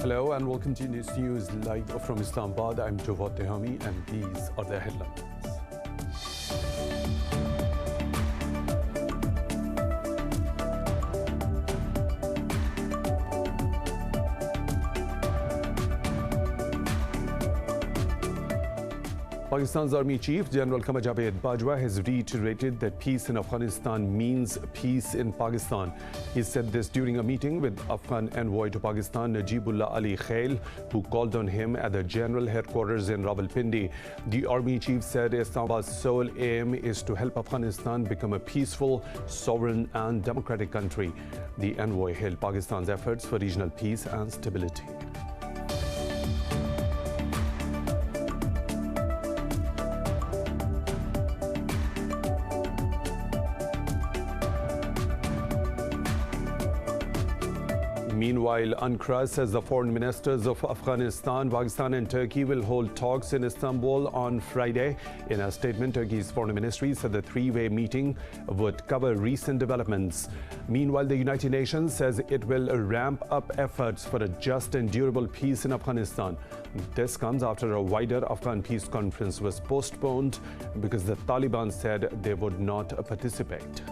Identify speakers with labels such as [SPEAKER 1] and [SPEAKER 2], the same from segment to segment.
[SPEAKER 1] Hello and welcome to Indus News live from Islamabad. I'm Javad Tehami and these are the headlines. Pakistan's Army Chief General Qamar Javed Bajwa has reiterated that peace in Afghanistan means peace in Pakistan. He said this during a meeting with Afghan envoy to Pakistan Najibullah Ali Khail, who called on him at the general headquarters in Rawalpindi. The Army Chief said Islamabad's sole aim is to help Afghanistan become a peaceful, sovereign and democratic country. The envoy hailed Pakistan's efforts for regional peace and stability. Meanwhile, Ankara says the foreign ministers of Afghanistan, Pakistan and Turkey will hold talks in Istanbul on Friday. In a statement, Turkey's foreign ministry said the three-way meeting would cover recent developments. Meanwhile, the United Nations says it will ramp up efforts for a just and durable peace in Afghanistan. This comes after a wider Afghan peace conference was postponed because the Taliban said they would not participate.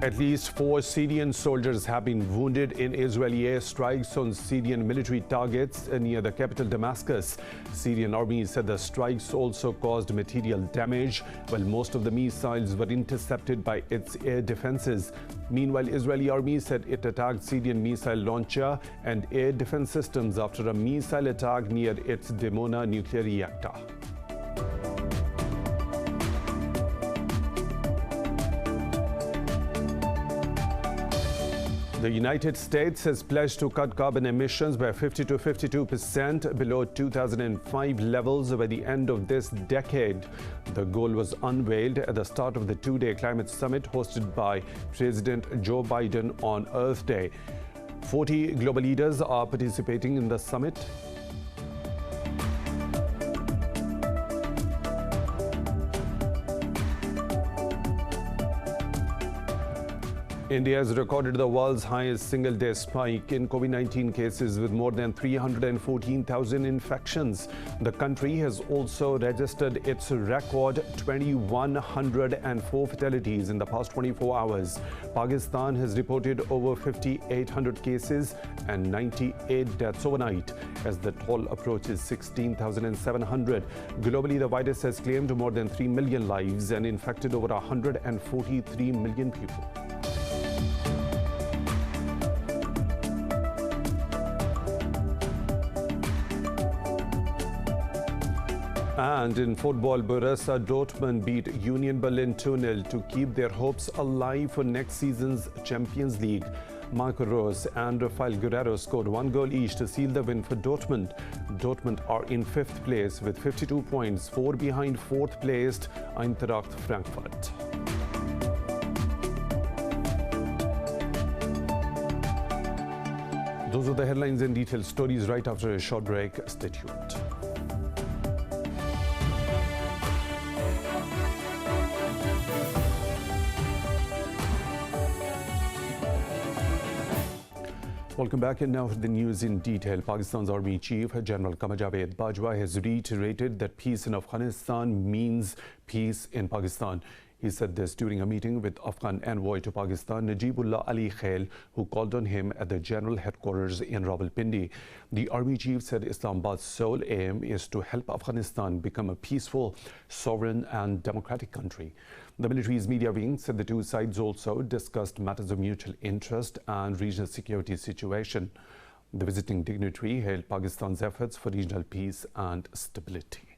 [SPEAKER 1] At least 4 Syrian soldiers have been wounded in Israeli airstrikes on Syrian military targets near the capital Damascus. Syrian army said the strikes also caused material damage, while most of the missiles were intercepted by its air defenses. Meanwhile, Israeli army said it attacked Syrian missile launcher and air defense systems after a missile attack near its Dimona nuclear reactor. The United States has pledged to cut carbon emissions by 50 to 52% below 2005 levels by the end of this decade. The goal was unveiled at the start of the two-day climate summit hosted by President Joe Biden on Earth Day. 40 global leaders are participating in the summit. India has recorded the world's highest single-day spike in COVID-19 cases with more than 314,000 infections. The country has also registered its record 2,104 fatalities in the past 24 hours. Pakistan has reported over 5,800 cases and 98 deaths overnight as the toll approaches 16,700. Globally, the virus has claimed more than 3 million lives and infected over 143 million people. And in football, Borussia Dortmund beat Union Berlin 2-0 to keep their hopes alive for next season's Champions League. Marco Rose and Rafael Guerrero scored 1 goal each to seal the win for Dortmund. Dortmund are in 5th place with 52 points, 4 behind 4th placed Eintracht Frankfurt. Those are the headlines and detailed stories right after a short break. Stay tuned. Welcome back, and now for the news in detail. Pakistan's Army Chief General Qamar Javed Bajwa has reiterated that peace in Afghanistan means peace in Pakistan. He said this during a meeting with Afghan envoy to Pakistan Najibullah Ali Khail, who called on him at the general headquarters in Rawalpindi. The Army Chief said Islamabad's sole aim is to help Afghanistan become a peaceful, sovereign and democratic country. The military's media wing said the two sides also discussed matters of mutual interest and regional security situation. The visiting dignitary hailed Pakistan's efforts for regional peace and stability.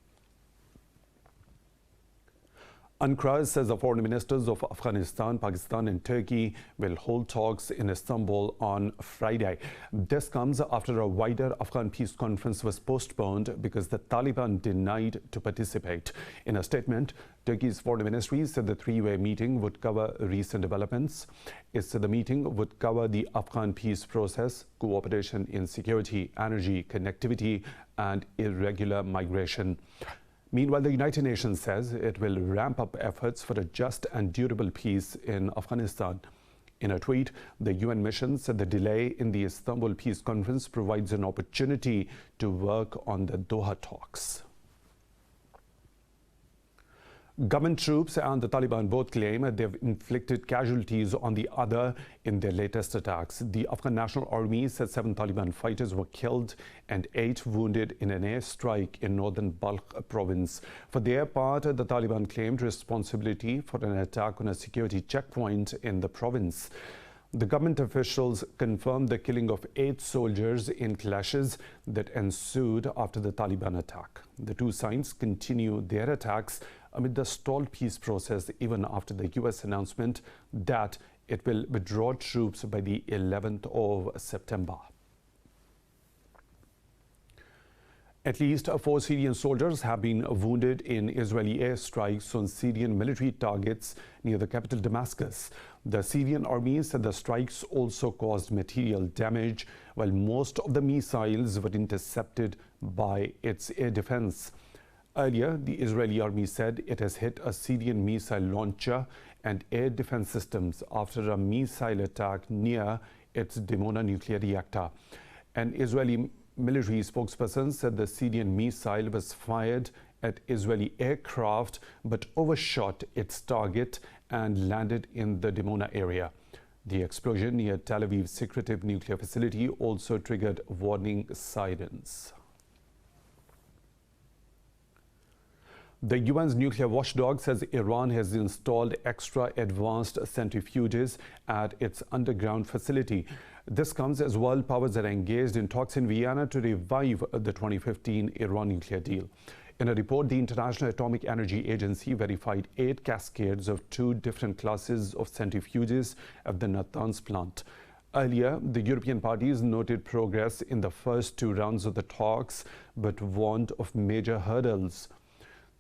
[SPEAKER 1] Ankara says the foreign ministers of Afghanistan, Pakistan and Turkey will hold talks in Istanbul on Friday. This comes after a wider Afghan peace conference was postponed because the Taliban denied to participate. In a statement, Turkey's foreign ministry said the three-way meeting would cover recent developments. It said the meeting would cover the Afghan peace process, cooperation in security, energy, connectivity and irregular migration. Meanwhile, the United Nations says it will ramp up efforts for a just and durable peace in Afghanistan. In a tweet, the UN mission said the delay in the Istanbul Peace Conference provides an opportunity to work on the Doha talks. Government troops and the Taliban both claim they have inflicted casualties on the other in their latest attacks. The Afghan National Army said 7 Taliban fighters were killed and 8 wounded in an airstrike in northern Balkh province. For their part, the Taliban claimed responsibility for an attack on a security checkpoint in the province. The government officials confirmed the killing of 8 soldiers in clashes that ensued after the Taliban attack. The two sides continue their attacks amid the stalled peace process even after the US announcement that it will withdraw troops by the 11th of September. At least 4 Syrian soldiers have been wounded in Israeli airstrikes on Syrian military targets near the capital Damascus. The Syrian army said the strikes also caused material damage, while most of the missiles were intercepted by its air defense. Earlier, the Israeli army said it has hit a Syrian missile launcher and air defense systems after a missile attack near its Dimona nuclear reactor. An Israeli military spokesperson said the Syrian missile was fired at Israeli aircraft but overshot its target and landed in the Dimona area. The explosion near Tel Aviv's secretive nuclear facility also triggered warning sirens. The UN's nuclear watchdog says Iran has installed extra advanced centrifuges at its underground facility. This comes as world powers are engaged in talks in Vienna to revive the 2015 Iran nuclear deal. In a report, the International Atomic Energy Agency verified 8 cascades of 2 different classes of centrifuges at the Natanz plant. Earlier, the European parties noted progress in the first 2 rounds of the talks, but warned of major hurdles.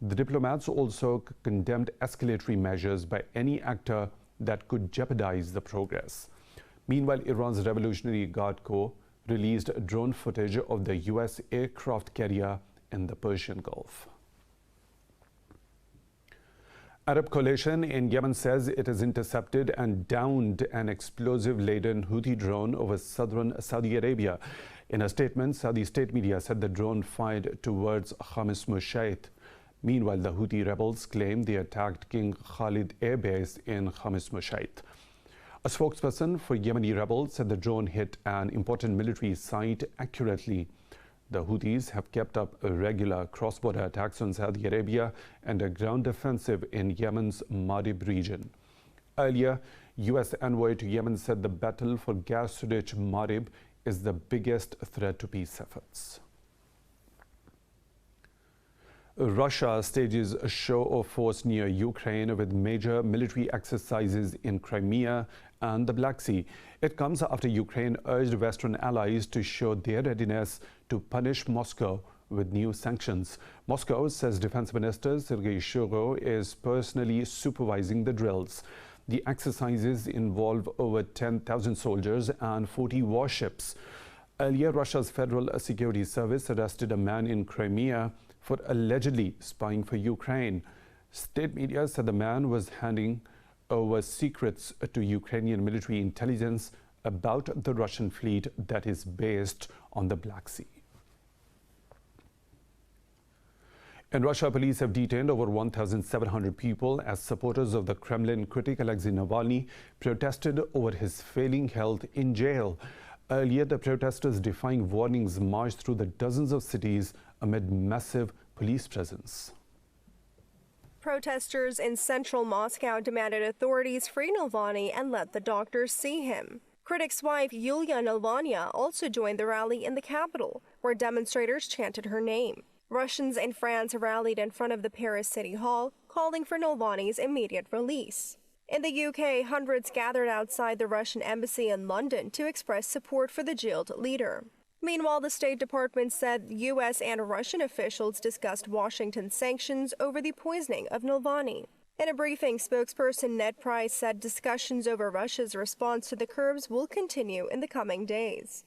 [SPEAKER 1] The diplomats also condemned escalatory measures by any actor that could jeopardize the progress. Meanwhile, Iran's Revolutionary Guard Corps released drone footage of the US aircraft carrier in the Persian Gulf. Arab coalition in Yemen says it has intercepted and downed an explosive-laden Houthi drone over southern Saudi Arabia. In a statement, Saudi state media said the drone fired towards Khamis Mushayt. Meanwhile, the Houthi rebels claim they attacked King Khalid Air Base in Khamis Mushayt. A spokesperson for Yemeni rebels said the drone hit an important military site accurately. The Houthis have kept up regular cross-border attacks on Saudi Arabia and a ground offensive in Yemen's Marib region. Earlier, US envoy to Yemen said the battle for gas-rich Marib is the biggest threat to peace efforts. Russia stages a show of force near Ukraine with major military exercises in Crimea and the Black Sea. It comes after Ukraine urged Western allies to show their readiness to punish Moscow with new sanctions. Moscow says Defense Minister Sergei Shoigu is personally supervising the drills. The exercises involve over 10,000 soldiers and 40 warships. Earlier, Russia's Federal Security Service arrested a man in Crimea for allegedly spying for Ukraine. State media said the man was handing over secrets to Ukrainian military intelligence about the Russian fleet that is based on the Black Sea. In Russia, police have detained over 1,700 people as supporters of the Kremlin critic Alexei Navalny protested over his failing health in jail. Earlier, the protesters defying warnings marched through the dozens of cities amid massive police presence.
[SPEAKER 2] Protesters in central Moscow demanded authorities free Navalny and let the doctors see him. Critic's wife, Yulia Navalny, also joined the rally in the capital, where demonstrators chanted her name. Russians in France rallied in front of the Paris City Hall, calling for Navalny's immediate release. In the UK, hundreds gathered outside the Russian embassy in London to express support for the jailed leader. Meanwhile, the State Department said U.S. and Russian officials discussed Washington's sanctions over the poisoning of Navalny. In a briefing, spokesperson Ned Price said discussions over Russia's response to the curbs will continue in the coming days.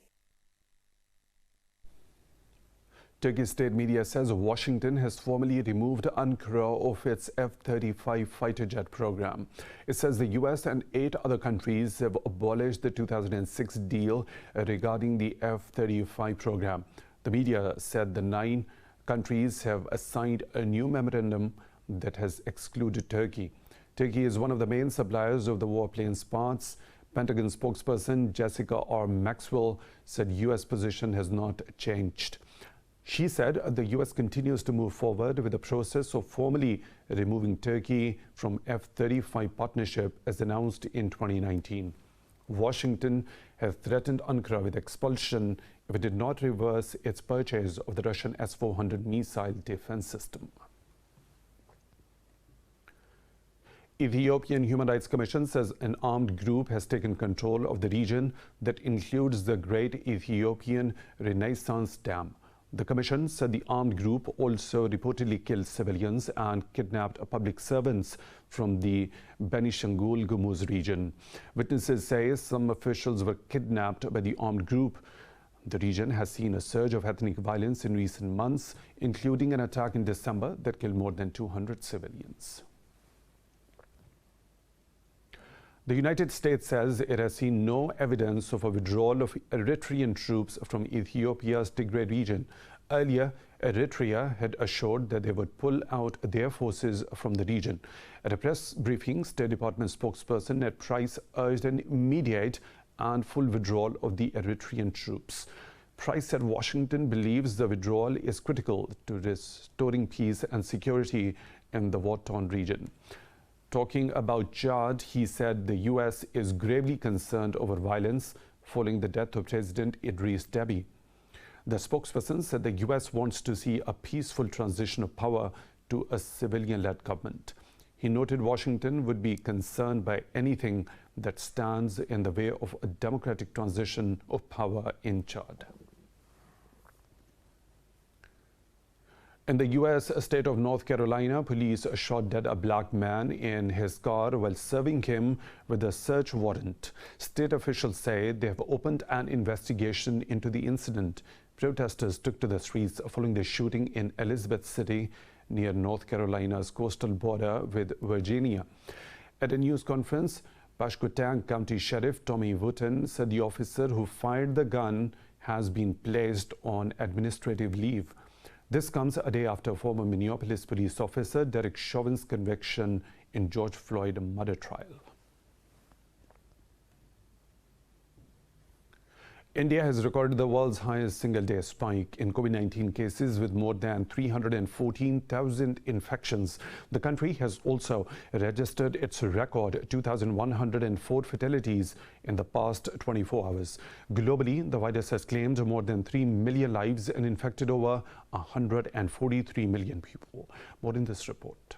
[SPEAKER 1] Turkish state media says Washington has formally removed Ankara of its F-35 fighter jet program. It says the U.S. and 8 other countries have abolished the 2006 deal regarding the F-35 program. The media said the 9 countries have signed a new memorandum that has excluded Turkey. Turkey is one of the main suppliers of the warplane's parts. Pentagon spokesperson Jessica R. Maxwell said U.S. position has not changed. She said the U.S. continues to move forward with the process of formally removing Turkey from F-35 partnership as announced in 2019. Washington has threatened Ankara with expulsion if it did not reverse its purchase of the Russian S-400 missile defense system. Ethiopian Human Rights Commission says an armed group has taken control of the region that includes the Great Ethiopian Renaissance Dam. The commission said the armed group also reportedly killed civilians and kidnapped public servants from the Benishangul Gumuz region. Witnesses say some officials were kidnapped by the armed group. The region has seen a surge of ethnic violence in recent months, including an attack in December that killed more than 200 civilians. The United States says it has seen no evidence of a withdrawal of Eritrean troops from Ethiopia's Tigray region. Earlier, Eritrea had assured that they would pull out their forces from the region. At a press briefing, State Department spokesperson Ned Price urged an immediate and full withdrawal of the Eritrean troops. Price said Washington believes the withdrawal is critical to restoring peace and security in the war-torn region. Talking about Chad, he said the U.S. is gravely concerned over violence following the death of President Idris Deby. The spokesperson said the U.S. wants to see a peaceful transition of power to a civilian-led government. He noted Washington would be concerned by anything that stands in the way of a democratic transition of power in Chad. In the U.S. state of North Carolina, police shot dead a black man in his car while serving him with a search warrant. State officials say they have opened an investigation into the incident. Protesters took to the streets following the shooting in Elizabeth City near North Carolina's coastal border with Virginia. At a news conference, Pasquotank County Sheriff Tommy Wooten said the officer who fired the gun has been placed on administrative leave. This comes a day after former Minneapolis police officer Derek Chauvin's conviction in George Floyd murder trial. India has recorded the world's highest single-day spike in COVID-19 cases with more than 314,000 infections. The country has also registered its record 2,104 fatalities in the past 24 hours. Globally, the virus has claimed more than 3 million lives and infected over 143 million people. More in this report.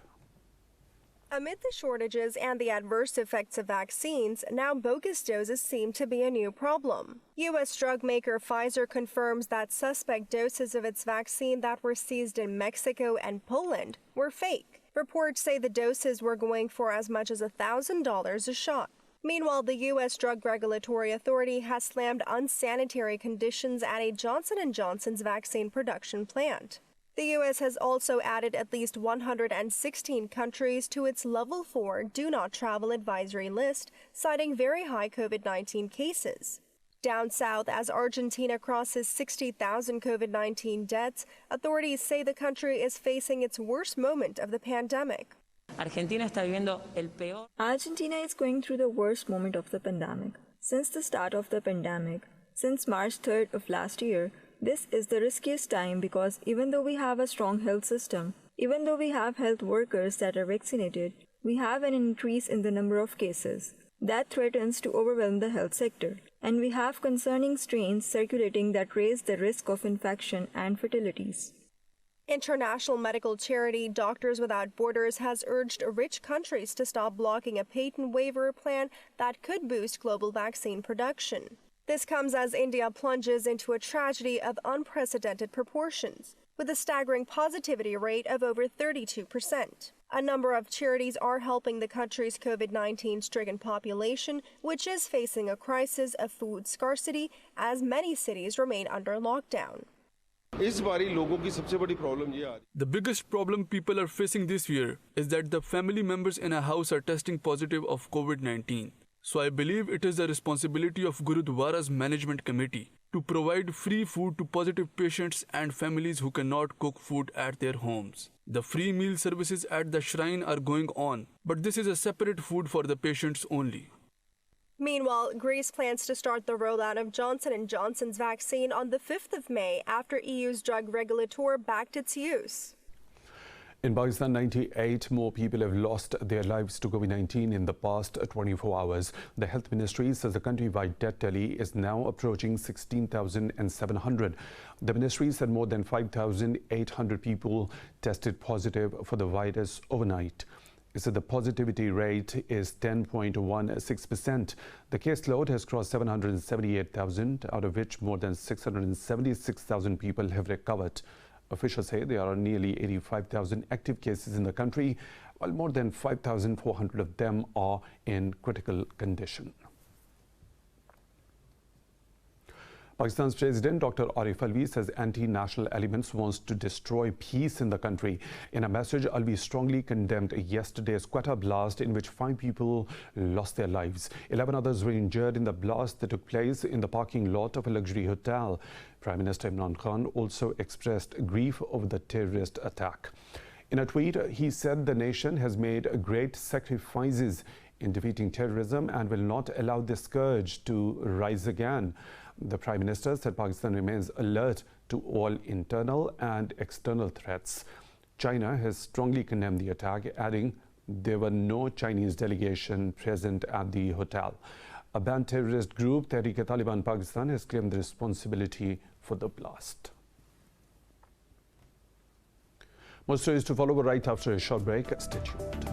[SPEAKER 2] Amid the shortages and the adverse effects of vaccines, now bogus doses seem to be a new problem. U.S. drug maker Pfizer confirms that suspect doses of its vaccine that were seized in Mexico and Poland were fake. Reports say the doses were going for as much as $1,000 a shot. Meanwhile, the U.S. Drug Regulatory Authority has slammed unsanitary conditions at a Johnson & Johnson's vaccine production plant. The U.S. has also added at least 116 countries to its Level 4 Do Not Travel Advisory list, citing very high COVID-19 cases. Down south, as Argentina crosses 60,000 COVID-19 deaths, authorities say the country is facing its worst moment of the pandemic.
[SPEAKER 3] Argentina
[SPEAKER 4] is going through the worst moment of the pandemic. Since the start of the pandemic, since March 3rd of last year, this is the riskiest time because even though we have a strong health system, even though we have health workers that are vaccinated, we have an increase in the number of cases. That threatens to overwhelm the health sector. And we have concerning strains circulating that raise the risk of infection and fatalities.
[SPEAKER 2] International medical charity Doctors Without Borders has urged rich countries to stop blocking a patent waiver plan that could boost global vaccine production. This comes as India plunges into a tragedy of unprecedented proportions, with a staggering positivity rate of over 32%. A number of charities are helping the country's COVID-19 stricken population, which is facing a crisis of food scarcity as many cities remain under lockdown.
[SPEAKER 3] इस बारी लोगों की सबसे बड़ी problem ये आ रही है।
[SPEAKER 5] The biggest problem people are facing this year is that the family members in a house are testing positive of COVID-19. So I believe it is the responsibility of Gurudwara's management committee to provide free food to positive patients and families who cannot cook food at their homes. The free meal services at the shrine are going on, but this is a separate food for the patients only.
[SPEAKER 2] Meanwhile, Greece plans to start the rollout of Johnson & Johnson's vaccine on the 5th of May after EU's drug regulator backed its use.
[SPEAKER 1] In Pakistan, 98 more people have lost their lives to COVID-19 in the past 24 hours. The health ministry says the countrywide death tally is now approaching 16,700. The ministry said more than 5,800 people tested positive for the virus overnight. It said the positivity rate is 10.16%. The caseload has crossed 778,000, out of which more than 676,000 people have recovered. Officials say there are nearly 85,000 active cases in the country, while more than 5,400 of them are in critical condition. Pakistan's President Dr. Arif Alvi says anti-national elements wants to destroy peace in the country. In a message, Alvi strongly condemned yesterday's Quetta blast in which 5 people lost their lives. 11 others were injured in the blast that took place in the parking lot of a luxury hotel. Prime Minister Imran Khan also expressed grief over the terrorist attack. In a tweet, he said the nation has made great sacrifices in defeating terrorism and will not allow this scourge to rise again. The Prime Minister said Pakistan remains alert to all internal and external threats. China has strongly condemned the attack, adding there were no Chinese delegation present at the hotel. A banned terrorist group, Tehreek-e-Taliban Pakistan, has claimed the responsibility for the blast. More stories to follow right after a short break. Stay tuned.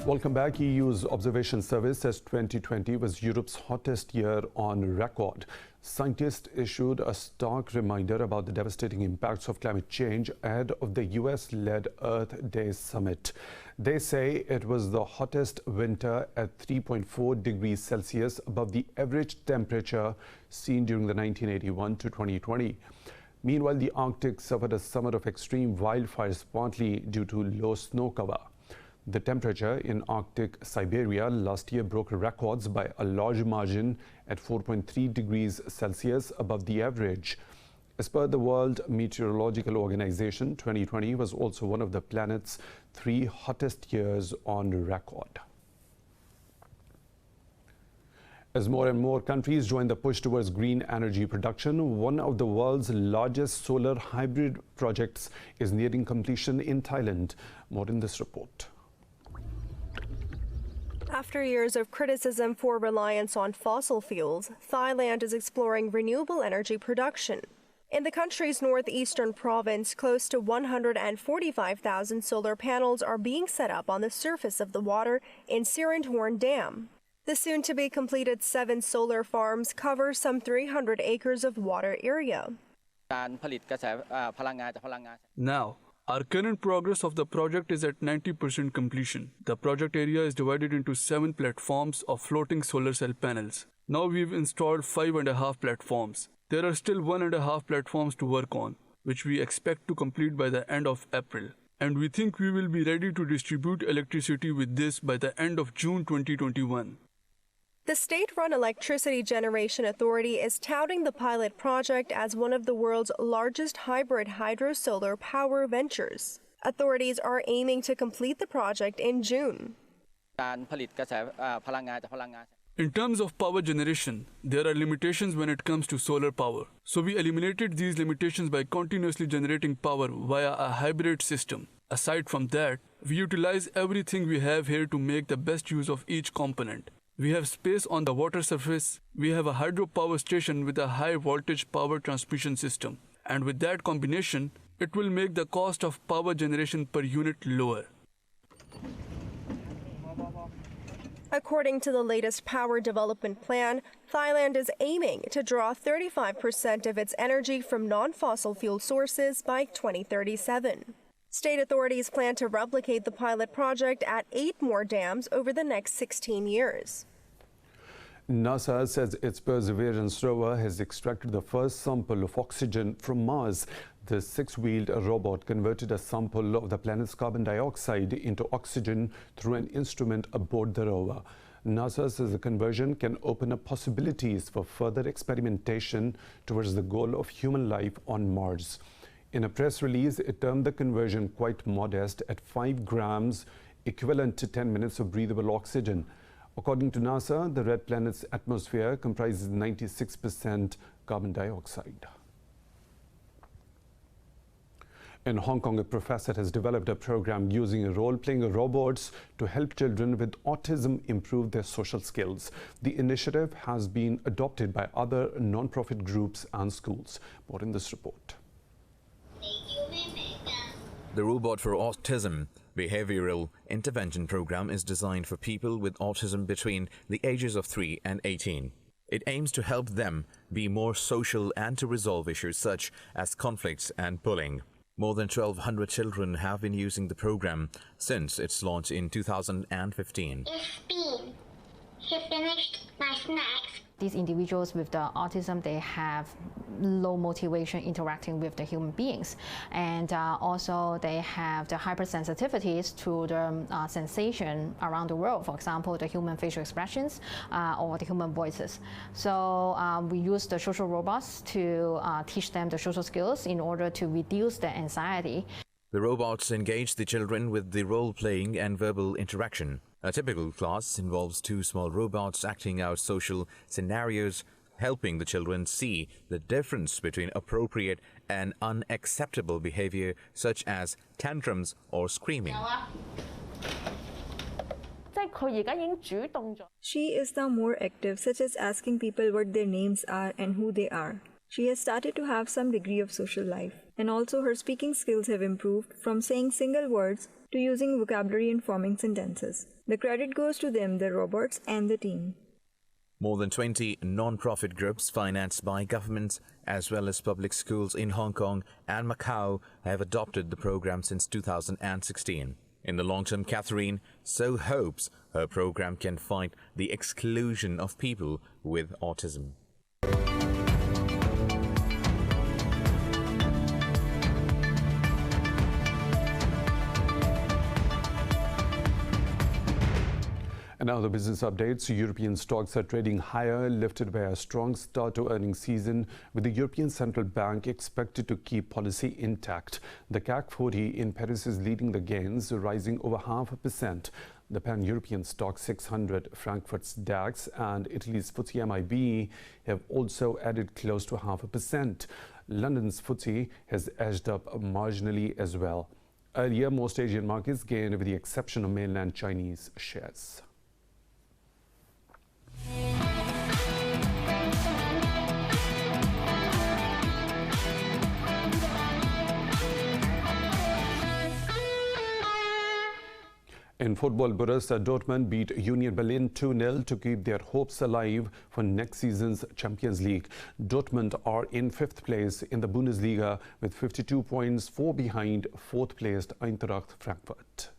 [SPEAKER 1] Welcome back. EU's observation service says 2020 was Europe's hottest year on record. Scientists issued a stark reminder about the devastating impacts of climate change ahead of the US-led Earth Day summit. They say it was the hottest winter at 3.4 degrees Celsius above the average temperature seen during the 1981 to 2020. Meanwhile, the Arctic suffered a summer of extreme wildfires, partly due to low snow cover. The temperature in Arctic Siberia last year broke records by a large margin at 4.3 degrees Celsius above the average. As per the World Meteorological Organization, 2020 was also one of the planet's 3 hottest years on record. As more and more countries join the push towards green energy production, one of the world's largest solar hybrid projects is nearing completion in Thailand. More in this report.
[SPEAKER 2] After years of criticism for reliance on fossil fuels, Thailand is exploring renewable energy production. In the country's northeastern province, close to 145,000 solar panels are being set up on the surface of the water in Sirindhorn Dam. The soon-to-be-completed 7 solar farms cover some 300 acres of water area.
[SPEAKER 5] Now, our current progress of the project is at 90% completion. The project area is divided into 7 platforms of floating solar cell panels. Now we've installed 5.5 platforms. There are still 1.5 platforms to work on, which we expect to complete by the end of April. And we think we will be ready to distribute electricity with this by the end of June 2021.
[SPEAKER 2] The state-run Electricity Generation Authority is touting the pilot project as one of the world's largest hybrid hydro-solar power ventures. Authorities are aiming to complete the project in June.
[SPEAKER 5] In terms of power generation, there are limitations when it comes to solar power. So we eliminated these limitations by continuously generating power via a hybrid system. Aside from that, we utilize everything we have here to make the best use of each component. We have space on the water surface, we have a hydropower station with a high voltage power transmission system. And with that combination, it will make the cost of power generation per unit lower.
[SPEAKER 2] According to the latest power development plan, Thailand is aiming to draw 35% of its energy from non-fossil fuel sources by 2037. State authorities plan to replicate the pilot project at 8 more dams over the next 16 years.
[SPEAKER 1] NASA says its Perseverance rover has extracted the first sample of oxygen from Mars. The 6-wheeled robot converted a sample of the planet's carbon dioxide into oxygen through an instrument aboard the rover. NASA says the conversion can open up possibilities for further experimentation towards the goal of human life on Mars. In a press release, it termed the conversion quite modest at 5 grams, equivalent to 10 minutes of breathable oxygen. According to NASA, the red planet's atmosphere comprises 96% carbon dioxide. In Hong Kong, a professor has developed a program using role-playing robots to help children with autism improve their social skills. The initiative has been adopted by other non-profit groups and schools. More in this report.
[SPEAKER 6] The Robot for Autism Behavioral Intervention Program is designed for people with autism between the ages of 3 and 18. It aims to help them be more social and to resolve issues such as conflicts and bullying. More than 1,200 children have been using the program since its launch in 2015.
[SPEAKER 7] It's Bean. He finished my snacks.
[SPEAKER 8] These individuals with the autism, they have low motivation interacting with the human beings. And also they have the hypersensitivities to the sensation around the world. For example, the human facial expressions or the human voices. So we use the social robots to teach them the social skills in order to reduce their anxiety.
[SPEAKER 6] The robots engage the children with the role-playing and verbal interaction. A typical class involves 2 small robots acting out social scenarios, helping the children see the difference between appropriate and unacceptable behavior, such as tantrums or screaming.
[SPEAKER 4] She is now more active, such as asking people what their names are and who they are. She has started to have some degree of social life, and also her speaking skills have improved from saying single words to using vocabulary and forming sentences. The credit goes to them, the robots, and the team.
[SPEAKER 6] More than 20 non-profit groups financed by governments as well as public schools in Hong Kong and Macau have adopted the program since 2016. In the long term, Catherine so hopes her program can fight the exclusion of people with autism.
[SPEAKER 1] And now the business updates. European stocks are trading higher, lifted by a strong start to earnings season, with the European Central Bank expected to keep policy intact. The CAC 40 in Paris is leading the gains, rising over 0.5%. The pan-European stock 600, Frankfurt's DAX and Italy's FTSE MIB have also added close to 0.5%. London's FTSE has edged up marginally as well. Earlier, most Asian markets gained with the exception of mainland Chinese shares. In football, Borussia Dortmund beat Union Berlin 2-0 to keep their hopes alive for next season's Champions League. Dortmund are in 5th place in the Bundesliga with 52 points, 4 behind 4th-placed Eintracht Frankfurt.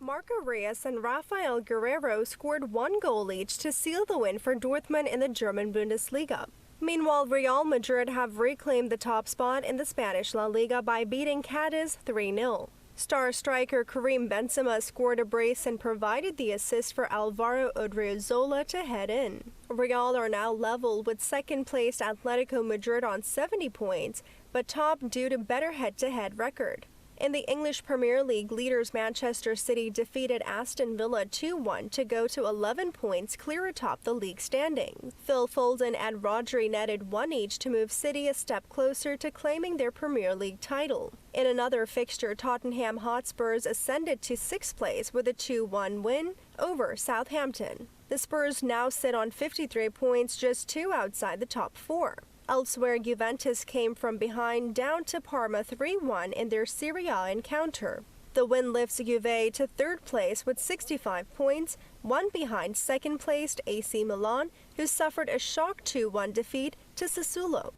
[SPEAKER 2] Marco Reus and Rafael Guerreiro scored 1 goal each to seal the win for Dortmund in the German Bundesliga. Meanwhile, Real Madrid have reclaimed the top spot in the Spanish La Liga by beating Cadiz 3-0. Star striker Karim Benzema scored a brace and provided the assist for Alvaro Odriozola to head in. Real are now level with second-placed Atletico Madrid on 70 points, but top due to better head-to-head record. In the English Premier League, leaders Manchester City defeated Aston Villa 2-1 to go to 11 points clear atop the league standing. Phil Foden and Rodri netted 1 each to move City a step closer to claiming their Premier League title. In another fixture, Tottenham Hotspurs ascended to 6th place with a 2-1 win over Southampton. The Spurs now sit on 53 points, just 2 outside the top 4. Elsewhere, Juventus came from behind down to Parma 3-1 in their Serie A encounter. The win lifts Juve to third place with 65 points, one behind second-placed AC Milan, who suffered a shock 2-1 defeat to Sassuolo.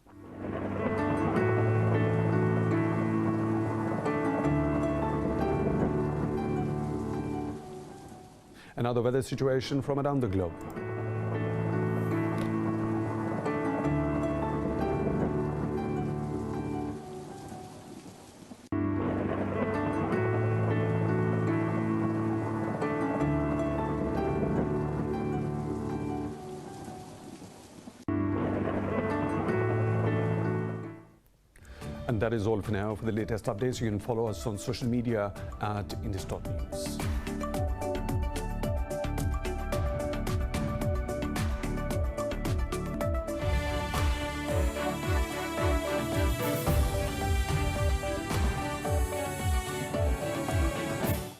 [SPEAKER 1] Another weather situation from around the globe. And that is all for now. For the latest updates, you can follow us on social media at Indus.News.